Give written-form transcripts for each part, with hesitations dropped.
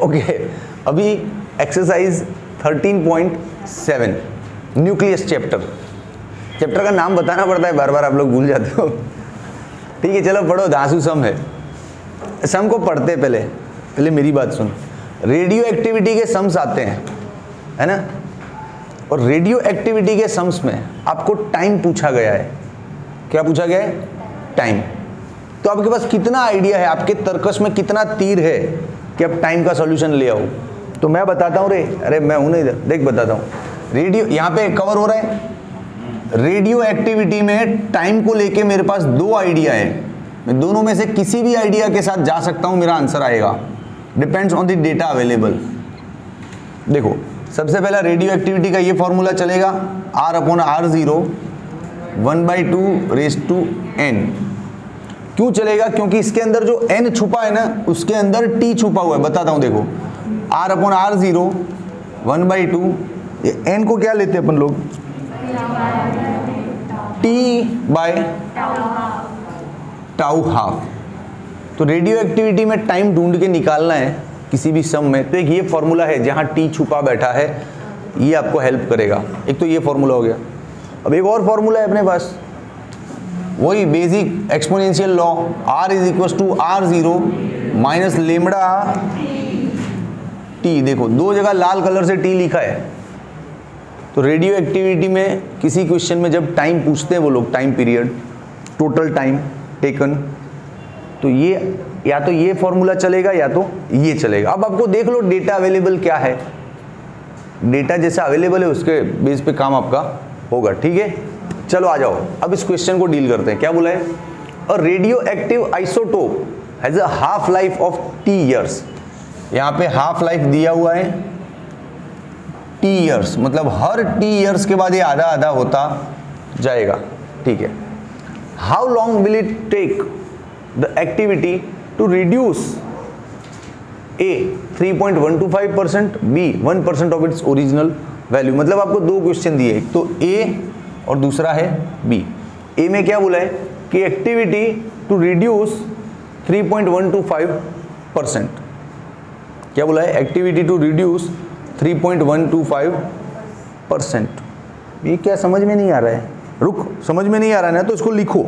Okay अभी exercise 13.7 nucleus chapter का नाम बताना पड़ता है, बार बार आप लोग भूल जाते हो। ठीक है चलो पढ़ो, धांसू सम है। सम को पढ़ते पहले मेरी बात सुन। रेडियो एक्टिविटी के सम्स आते हैं, है ना, और रेडियो एक्टिविटी के सम्स में आपको टाइम पूछा गया है। क्या पूछा गया है? टाइम। तो आपके पास कितना आइडिया है, आपके तर्कश में कितना तीर है कि आप टाइम का सॉल्यूशन ले आओ? तो मैं बताता हूँ रे, अरे मैं हूं नहीं इधर, देख बताता हूँ। रेडियो यहाँ पे कवर हो रहा है। रेडियो एक्टिविटी में टाइम को लेके मेरे पास दो आइडिया है, मैं दोनों में से किसी भी आइडिया के साथ जा सकता हूँ, मेरा आंसर आएगा। Depends on the data available. देखो सबसे पहला रेडियो एक्टिविटी का ये फॉर्मूला चलेगा, R/R0 1/2⁴n। क्यों चलेगा? क्योंकि इसके अंदर जो n छुपा है ना, उसके अंदर t छुपा हुआ है। बताता हूं, देखो R/R0 1/2, ये n को क्या लेते हैं अपन लोग? t/τ½ तो रेडियो एक्टिविटी में टाइम ढूंढ के निकालना है किसी भी सम में, तो एक ये फॉर्मूला है जहां t छुपा बैठा है, ये आपको हेल्प करेगा। एक तो ये फॉर्मूला हो गया। अब एक और फॉर्मूला है अपने पास, वही basic exponential law, R=R0 - λ/t। देखो दो जगह लाल कलर से t लिखा है। तो रेडियो एक्टिविटी में किसी क्वेश्चन में जब टाइम पूछते हैं वो लोग, time period, total time taken, तो ये या तो ये फॉर्मूला चलेगा या तो ये चलेगा। अब आपको देख लो डेटा अवेलेबल क्या है, डेटा जैसा अवेलेबल है उसके बेस पे काम आपका होगा। ठीक है चलो आ जाओ, अब इस क्वेश्चन को डील करते हैं। क्या बोला है? A radio active isotope has a half life of t years. यहाँ पे हाफ लाइफ दिया हुआ है t ईयर्स, मतलब हर t ईयर्स के बाद ये आधा आधा होता जाएगा। ठीक है, how long will it take the activity to reduce A 3.125%, B 1% of its original value. मतलब आपको दो क्वेश्चन दिए, एक तो A और दूसरा है B। A में क्या बोला है कि एक्टिविटी टू रिड्यूस 3.125%। क्या बोला है? Activity to reduce 3.125%। ये क्या समझ में नहीं आ रहा है? रुक, समझ में नहीं आ रहा है ना तो इसको लिखो,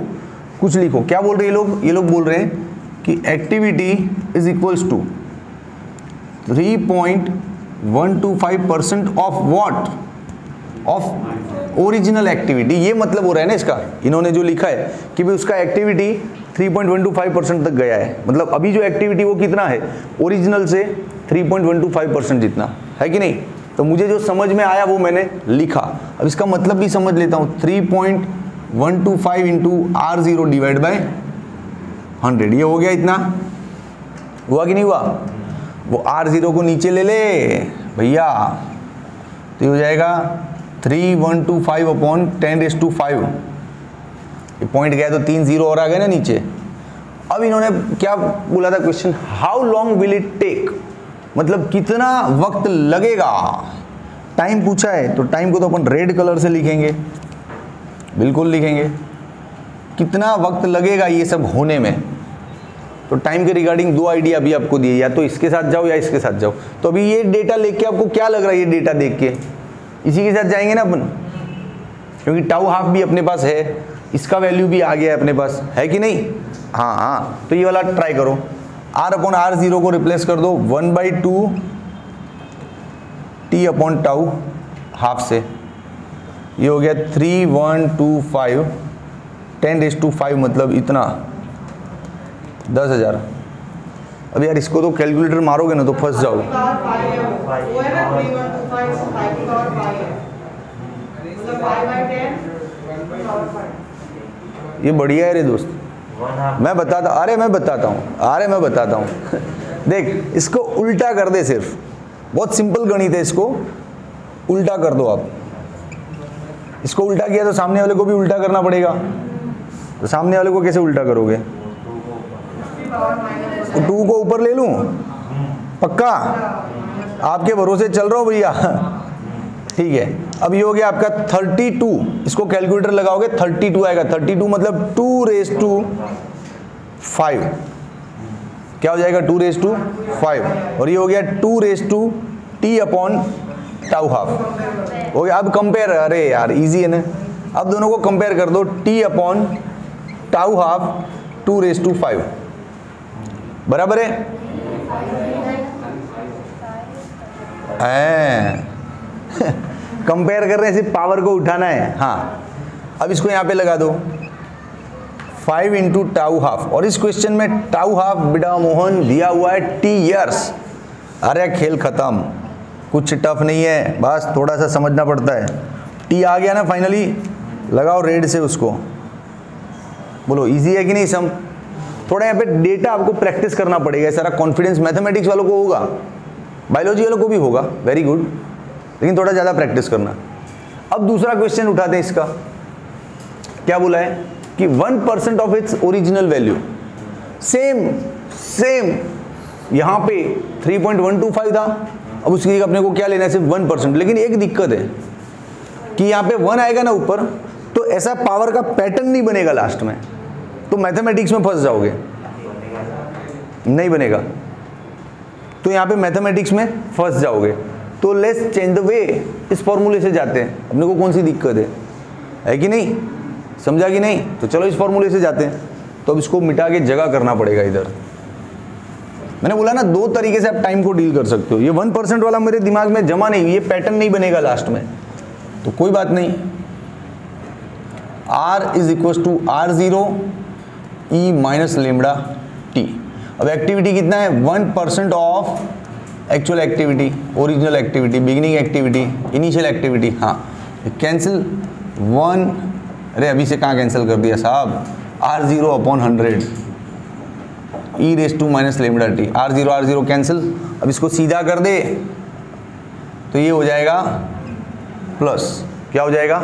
कुछ लिखो। क्या बोल रहे हैं लोग? ये लोग बोल रहे हैं कि activity is equals to 3.125% of what? Of original activity. ये मतलब हो रहा है ना इसका, इन्होंने जो लिखा है कि भाई उसका एक्टिविटी 3.125% तक गया है, मतलब अभी जो एक्टिविटी वो कितना है? ओरिजिनल से 3.125% जितना है कि नहीं। तो मुझे जो समझ में आया वो मैंने लिखा। अब इसका मतलब भी समझ लेता हूँ, 3.125 इंटू R0 डिवाइड बाय 100। ये हो गया, इतना हुआ कि नहीं हुआ? वो R0 को नीचे ले ले भैया, तो हो जाएगा 3125/10⁵। ये पॉइंट गया तो 3 0 और आ गए ना नीचे। अब इन्होंने क्या बोला था question? How long will it take, मतलब कितना वक्त लगेगा। टाइम पूछा है तो टाइम को तो अपन रेड कलर से लिखेंगे, बिल्कुल लिखेंगे। कितना वक्त लगेगा ये सब होने में। तो टाइम के रिगार्डिंग दो आइडिया अभी आपको दिए, या तो इसके साथ जाओ या इसके साथ जाओ। तो अभी ये डेटा लेके आपको क्या लग रहा है? ये डेटा देख के इसी के साथ जाएंगे ना अपन, क्योंकि τ½ भी अपने पास है, इसका वैल्यू भी आ गया है अपने पास, है कि नहीं? हाँ हाँ, तो ये वाला ट्राई करो। R/R0 को रिप्लेस कर दो 1/2 t/τ½ से। ये हो गया 3125 10⁵, मतलब इतना 10,000। अब यार इसको तो कैलकुलेटर मारोगे ना तो फंस जाओ। ये बढ़िया है रे दोस्त, मैं बताता हूँ देख इसको उल्टा कर दे, सिर्फ बहुत सिंपल गणित है, इसको उल्टा कर दो आप। इसको उल्टा किया तो सामने वाले को भी उल्टा करना पड़ेगा। तो सामने वाले को कैसे उल्टा करोगे? 2 को ऊपर ले लूं? पक्का? आपके भरोसे चल रहा हूं भैया। ठीक है, अब ये हो गया आपका 32। इसको कैलकुलेटर लगाओगे 32 आएगा। 32 मतलब 2⁵ 5। क्या हो जाएगा 2⁵ और ये हो गया 2⁻t अपॉन टाउ हाफ हो गया। अब कंपेयर, अरे यार इजी है ना, अब दोनों को कंपेयर कर दो, t अपॉन टाउ हाफ 2⁵ बराबर है। कंपेयर कर रहे हैं, सिर्फ पावर को उठाना है। हाँ, अब इसको यहाँ पे लगा दो 5 इंटू टाउ हाफ, और इस क्वेश्चन में टाउ हाफ बेटा मोहन दिया हुआ है t ईयर्स। अरे खेल खत्म, कुछ टफ नहीं है, बस थोड़ा सा समझना पड़ता है। t आ गया ना फाइनली, लगाओ रेड से उसको, बोलो इजी है कि नहीं सम। थोड़ा यहाँ पे डेटा आपको प्रैक्टिस करना पड़ेगा, सारा कॉन्फिडेंस मैथमेटिक्स वालों को होगा, बायोलॉजी वालों को भी होगा, वेरी गुड, लेकिन थोड़ा ज़्यादा प्रैक्टिस करना। अब दूसरा क्वेश्चन उठाते हैं इसका, क्या बोला है कि 1% of its original value, same यहाँ पे 3.125 था, अब उसकी जगह अपने को क्या लेना है, सिर्फ 1%। लेकिन एक दिक्कत है कि यहाँ पे 1 आएगा ना ऊपर, तो ऐसा पावर का पैटर्न नहीं बनेगा लास्ट में, तो मैथमेटिक्स में फंस जाओगे, नहीं बनेगा, तो यहाँ पे मैथमेटिक्स में फंस जाओगे। तो लेट्स चेंज द वे, इस फॉर्मूले से जाते हैं, अपने को कौन सी दिक्कत है कि नहीं, समझा कि नहीं, तो चलो इस फॉर्मूले से जाते हैं। तो अब इसको मिटा के जगह करना पड़ेगा इधर। मैंने बोला ना, दो तरीके से आप टाइम को डील कर सकते हो। ये 1% वाला मेरे दिमाग में जमा नहीं, ये पैटर्न नहीं बनेगा लास्ट में, तो कोई बात नहीं। R is equal to R0 E minus lambda t। अब एक्टिविटी कितना है, 1% of actual activity, original activity, beginning activity, initial activity. हाँ, कैंसिल 1, अरे अभी से कहाँ कैंसिल कर दिया साहब, R0 upon 100 e raise to minus lambda T, R0 cancel. अब इसको सीधा कर दे तो ये हो जाएगा प्लस, क्या हो जाएगा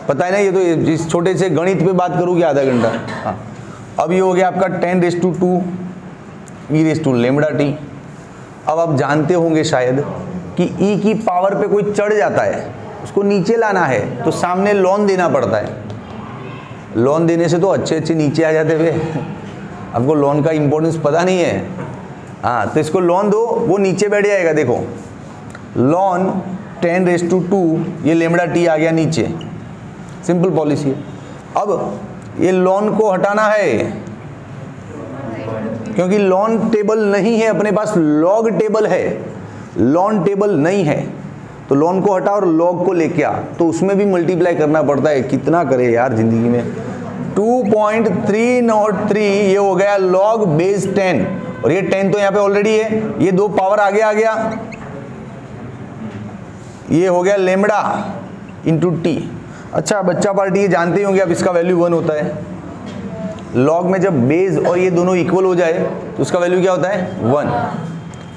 पता है ना, ये तो इस छोटे से गणित पे बात करूँ क्या आधा घंटा। हाँ, अब ये हो गया आपका 10⁻² e raise to lambda T. अब आप जानते होंगे शायद कि e की पावर पे कोई चढ़ जाता है, उसको नीचे लाना है तो सामने लॉन देना पड़ता है। लॉन देने से तो अच्छे नीचे आ जाते हुए, आपको लॉन का इंपॉर्टेंस पता नहीं है। हाँ, तो इसको लॉन दो, वो नीचे बैठ जाएगा। देखो लॉन 10⁻², ये लेमडा टी आ गया नीचे, सिंपल पॉलिसी है। अब ये लॉन को हटाना है, क्योंकि लॉन टेबल नहीं है अपने पास, लॉग टेबल है, लॉन टेबल नहीं है, तो लॉन को हटा और लॉग को लेके आ, तो उसमें भी मल्टीप्लाई करना पड़ता है। कितना करे यार जिंदगी में, 2.303 ये हो गया लॉग बेस 10, और ये 10 तो यहाँ पे ऑलरेडी है, ये 2 पावर आगे आ गया, ये हो गया लेमडा इंटू टी। अच्छा बच्चा पार्टी ये जानते ही होंगे, अब इसका वैल्यू 1 होता है। लॉग में जब बेस और ये दोनों इक्वल हो जाए तो उसका वैल्यू क्या होता है,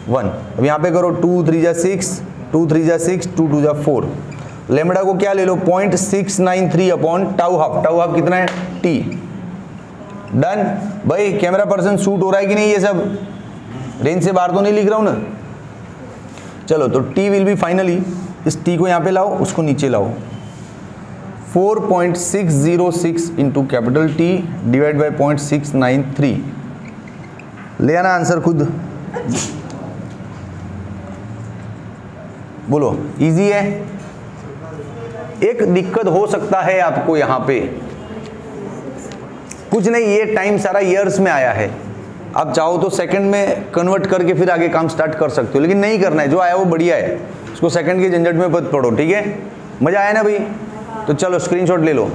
1। अब यहाँ पे करो 2 3 जा 6, 2 3 जा 6, 2 2 जा 4। लेमडा को क्या ले लो, 0.693 upon tau half. Tau half कितना है, t। डन भाई, कैमरा पर्सन शूट हो रहा है कि नहीं, ये सब रेंज से बाहर तो नहीं लिख रहा हूँ ना। चलो तो t विल बी फाइनली, इस t को यहाँ पे लाओ, उसको नीचे लाओ, 4.606 into capital T divide by 0.693। ले आना आंसर खुद, बोलो इजी है। एक दिक्कत हो सकता है आपको यहाँ पे, कुछ नहीं, ये टाइम सारा ईयर्स में आया है, आप चाहो तो सेकंड में कन्वर्ट करके फिर आगे काम स्टार्ट कर सकते हो, लेकिन नहीं करना है, जो आया वो बढ़िया है, उसको सेकंड के झंझट में मत पड़ो, ठीक है। मजा आया ना भाई, तो चलो स्क्रीनशॉट ले लो।